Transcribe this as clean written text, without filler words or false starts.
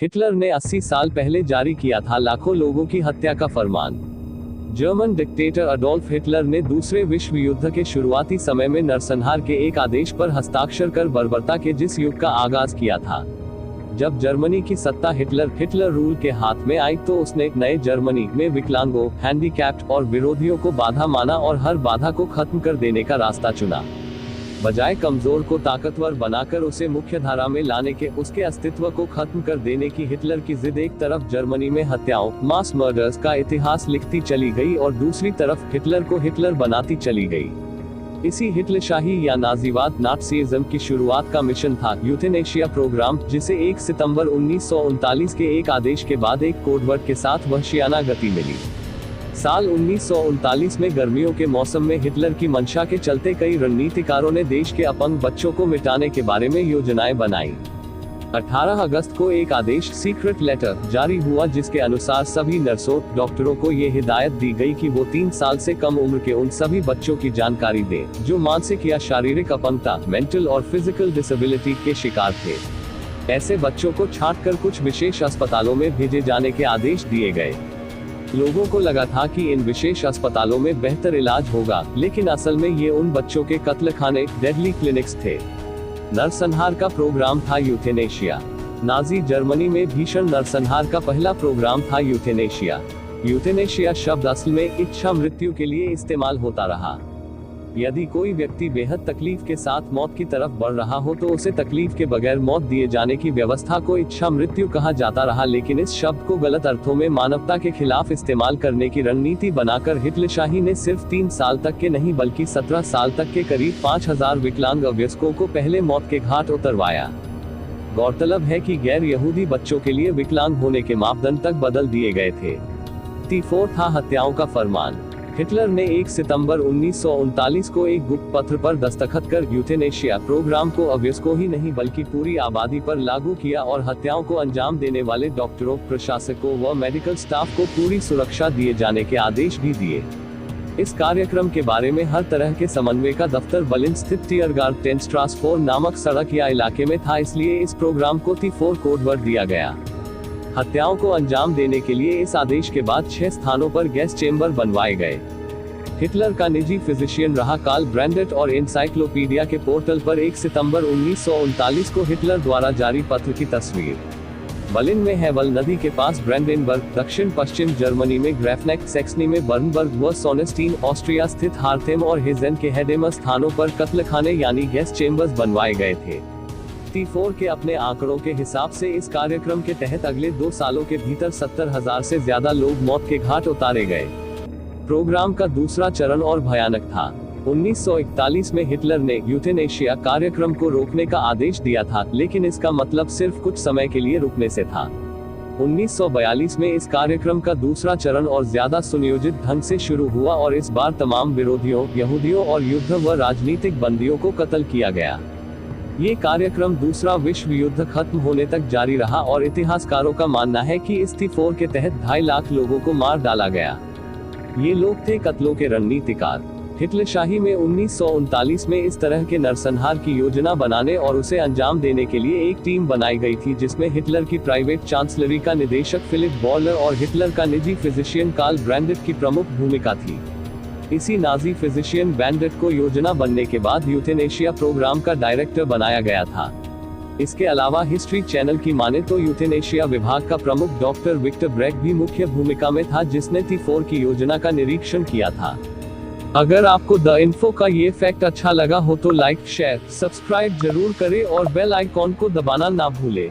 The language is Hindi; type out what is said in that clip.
हिटलर ने 80 साल पहले जारी किया था लाखों लोगों की हत्या का फरमान। जर्मन डिक्टेटर अडोल्फ हिटलर ने दूसरे विश्व युद्ध के शुरुआती समय में नरसंहार के एक आदेश पर हस्ताक्षर कर बर्बरता के जिस युग का आगाज किया था। जब जर्मनी की सत्ता हिटलर रूल के हाथ में आई तो उसने नए जर्मनी में विकलांगों, हैंडीकैप्ड और विरोधियों को बाधा माना और हर बाधा को खत्म कर देने का रास्ता चुना। बजाय कमजोर को ताकतवर बनाकर उसे मुख्यधारा में लाने के, उसके अस्तित्व को खत्म कर देने की हिटलर की जिद एक तरफ जर्मनी में हत्याओं, मास मर्डर्स का इतिहास लिखती चली गई और दूसरी तरफ हिटलर को हिटलर बनाती चली गई। इसी हिटलरशाही या नाजीवाद नाटसीइज्म की शुरुआत का मिशन था यूथेनेशिया प्रोग्राम, जिसे 1 सितंबर 1939 के एक आदेश के बाद एक कोडवर्ड के साथ वहशियाना गति मिली। साल 1939 में गर्मियों के मौसम में हिटलर की मंशा के चलते कई रणनीतिकारों ने देश के अपंग बच्चों को मिटाने के बारे में योजनाएं बनाई। 18 अगस्त को एक आदेश सीक्रेट लेटर जारी हुआ जिसके अनुसार सभी नर्सों, डॉक्टरों को ये हिदायत दी गई कि वो 3 साल से कम उम्र के उन सभी बच्चों की जानकारी दें जो मानसिक या शारीरिक अपंगता, मेंटल और फिजिकल डिसेबिलिटी के शिकार थे। ऐसे बच्चों को छांटकर कुछ विशेष अस्पतालों में भेजे जाने के आदेश दिए गए। लोगों को लगा था कि इन विशेष अस्पतालों में बेहतर इलाज होगा, लेकिन असल में ये उन बच्चों के कत्लखाने, डेडली क्लिनिक्स थे। नरसंहार का प्रोग्राम था यूथेनेशिया। नाजी जर्मनी में भीषण नरसंहार का पहला प्रोग्राम था यूथेनेशिया। यूथेनेशिया शब्द असल में इच्छा मृत्यु के लिए इस्तेमाल होता रहा। यदि कोई व्यक्ति बेहद तकलीफ के साथ मौत की तरफ बढ़ रहा हो तो उसे तकलीफ के बगैर मौत दिए जाने की व्यवस्था को इच्छा मृत्यु कहा जाता रहा, लेकिन इस शब्द को गलत अर्थों में मानवता के खिलाफ इस्तेमाल करने की रणनीति बनाकर हिटलरशाही ने सिर्फ 3 साल तक के नहीं बल्कि 17 साल तक के करीब 5000 विकलांग अवयस्कों को पहले मौत के घाट उतरवाया। गौरतलब है कि गैर यहूदी बच्चों के लिए विकलांग होने के मापदंड तक बदल दिए गए थे। T4 था हत्याओं का फरमान। हिटलर ने 1 सितंबर 1939 को एक गुप्त पत्र पर दस्तखत कर यूथेनेशिया प्रोग्राम को अवयस्कों ही नहीं बल्कि पूरी आबादी पर लागू किया और हत्याओं को अंजाम देने वाले डॉक्टरों, प्रशासकों व मेडिकल स्टाफ को पूरी सुरक्षा दिए जाने के आदेश भी दिए। इस कार्यक्रम के बारे में हर तरह के समन्वय का दफ्तर बर्लिन स्थित टियरगार्टेन स्ट्रास 4 नामक सड़क या इलाके में था, इसलिए इस प्रोग्राम को T4 कोडवर्ड दिया गया। हत्याओं को अंजाम देने के लिए इस आदेश के बाद 6 स्थानों पर गैस चेंबर बनवाए गए। हिटलर का निजी फिजिशियन रहा कार्ल ब्रैंडेट और एनसाइक्लोपीडिया के पोर्टल पर 1 सितंबर 1939 को हिटलर द्वारा जारी पत्र की तस्वीर। बर्लिन में हेवल नदी के पास ब्रैंडेनबर्ग, दक्षिण पश्चिम जर्मनी में ग्रेफनेक, सेक्सनी में बर्नबर्ग व सोनेस्टीन, ऑस्ट्रिया स्थित हार्थेम और हेजेन के हेडेमर स्थानों पर कत्लखाने यानी गैस चेंबर्स बनवाए गए थे। T4 के अपने आंकड़ों के हिसाब से इस कार्यक्रम के तहत अगले 2 सालों के भीतर 70,000 से ज्यादा लोग मौत के घाट उतारे गए। प्रोग्राम का दूसरा चरण और भयानक था। 1941 में हिटलर ने यूथेनेशिया कार्यक्रम को रोकने का आदेश दिया था, लेकिन इसका मतलब सिर्फ कुछ समय के लिए रुकने से था। 1942 में इस कार्यक्रम का दूसरा चरण और ज्यादा सुनियोजित ढंग से शुरू हुआ और इस बार तमाम विरोधियों, यहूदियों और युद्ध व राजनीतिक बंदियों को कत्ल किया गया। ये कार्यक्रम दूसरा विश्व युद्ध खत्म होने तक जारी रहा और इतिहासकारों का मानना है कि इस T4 के तहत 2.5 लाख लोगों को मार डाला गया। ये लोग थे कत्लों के रणनीतिकार। हिटलरशाही में 1939 में इस तरह के नरसंहार की योजना बनाने और उसे अंजाम देने के लिए एक टीम बनाई गई थी जिसमें हिटलर की प्राइवेट चांसलरी का निदेशक फिलिप बॉलर और हिटलर का निजी फिजिशियन कार्ल ब्रैंडेट की प्रमुख भूमिका थी। इसी नाजी फिजिशियन ब्रैंडेट को योजना बनने के बाद यूथेनेशिया प्रोग्राम का डायरेक्टर बनाया गया था। इसके अलावा हिस्ट्री चैनल की माने तो यूथेनेशिया विभाग का प्रमुख डॉक्टर विक्टर ब्रेक भी मुख्य भूमिका में था जिसने T4 की योजना का निरीक्षण किया था। अगर आपको द इन्फो का ये फैक्ट अच्छा लगा हो तो लाइक, शेयर, सब्सक्राइब जरूर करें और बेल आइकॉन को दबाना ना भूलें।